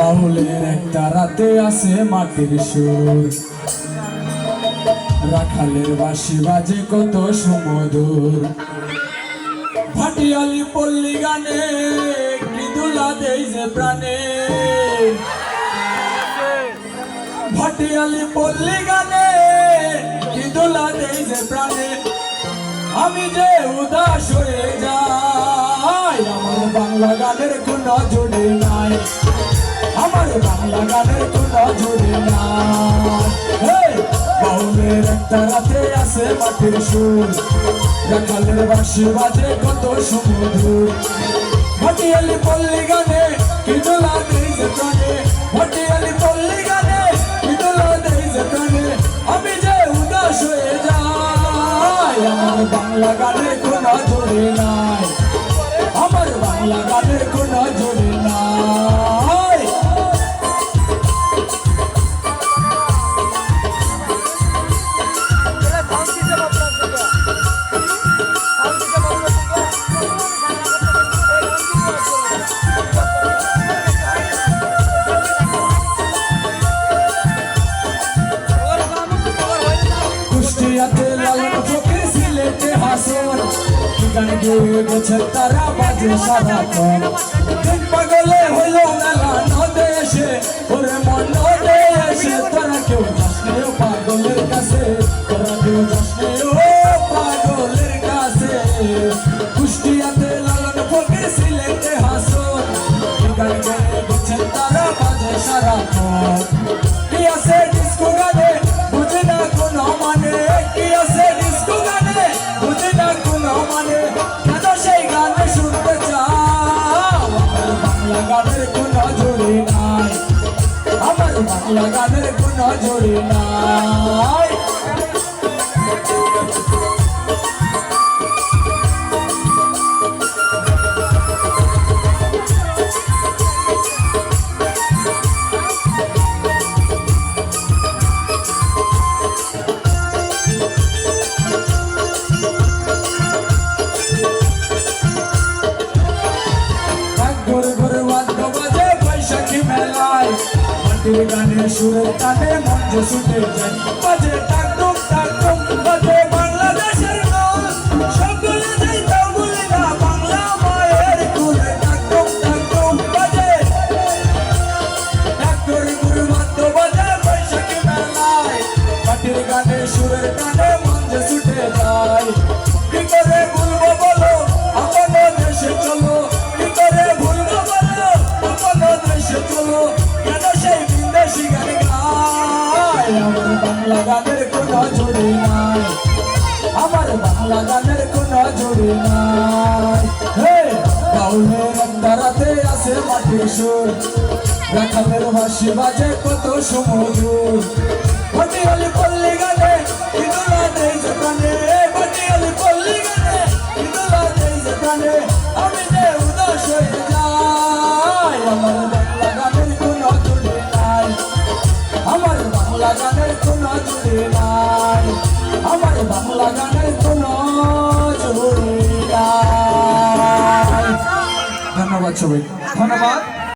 বাউলের একটা রাতে আছে মাটির সুর, রাখালের বাঁশি বাজে কত সুমধুর। ভাটিয়ালি পল্লী গানে কি দুলা দেই যে প্রাণে, ভাটিয়ালি পল্লী গানে কি দুলা দেই যে প্রাণে। আমি যে উদাস হয়ে যাই, আমার বাংলা গানের কোনো জুড়ে নাই, আমার বাংলা গানের কোনো জুড়ে নাই। বাউলের একটা রাতে আছে মাটির সুর, রাখালের বাঁশি বাজে কত সুমধুর। ভাটিয়ালি পল্লী গানে কি দোলা দেই যে প্রাণে, ভাটিয়ালি পল্লী গানে কি দোলা দেই যে প্রাণে। আমি যে উদাস হয়ে যাই, আমার বাংলা গানের কোনো জোরে নাই, আমার বাংলা গানের কোনো জোরে নাই। কুষ্টিয়াতে লালন ফকির, সিলেটে হাসন, গান গেয়ে গেছে তারা বাজে সারাক্ষণ। দিন পাগলে হইল মেলা নদে এসে, ওরে মন নদে এসে। তোরা কেউ যাস নে ও পাগলের কাছে, তোরা কেউ যাস নে ও পাগলের কাছে। কুষ্টিয়াতে লালন ফকির, সিলেটে হাসন, গান গেয়ে গেছে তারা বাজে সারাক্ষণ। কি আছে ডিস্কো গানে বুঝে না কোনো মানে, কি আছে ডিস্কো গানে বুঝে না কোনো মানে। কেন সেই গানে শুনতে চাও, আমার বাংলা গানের কোনো জোরে নাই, আমার বাংলা গানের কোনো জোরে নাই। মাটির গানে সুরের টানে মন যে ছুটে যায়, বাজে টাকটুক টাকটুক বাজে বাংলাদেশের গান। সকলে যাইতাম ভুলি না বাংলা মায়ের কুলে, টাকটুক টাকটুক বাজে ট্রাক্টর গুরু বাদ্য বাজে বৈশাখী মেলায়। মাটির গানে সুরের টানে মন যে ছুটে যায়। কি করে ভুলবো বলো আপন দেশে চলো, কি করে ভুলবো বলো আপন দেশে চলো। কেন সেই বিদেশি গান গায়, আমার বাংলা গানের কোনো জোরে নাই, আমার বাংলা গানের কোনো জোরে নাই। বাউলের একটা রাতে আছে মাটির সুর, রাখালের বাঁশি বাজে কত সুমধুর। ভাটিয়ালি পল্লী গানে কি দোলা দেই যে প্রাণে, ভাটিয়ালি পল্লী গানে কি দোলা দেই যে প্রাণে। আমি যে উদাস হয়ে যাই, আমার বাংলা গানের কোনো জোরে নাই, আমার বাংলা গানের কোনো জোরে নাই, আমার বাংলা গানের কোনো জোরে নাই। ধন্যবাদ সবাই, ধন্যবাদ।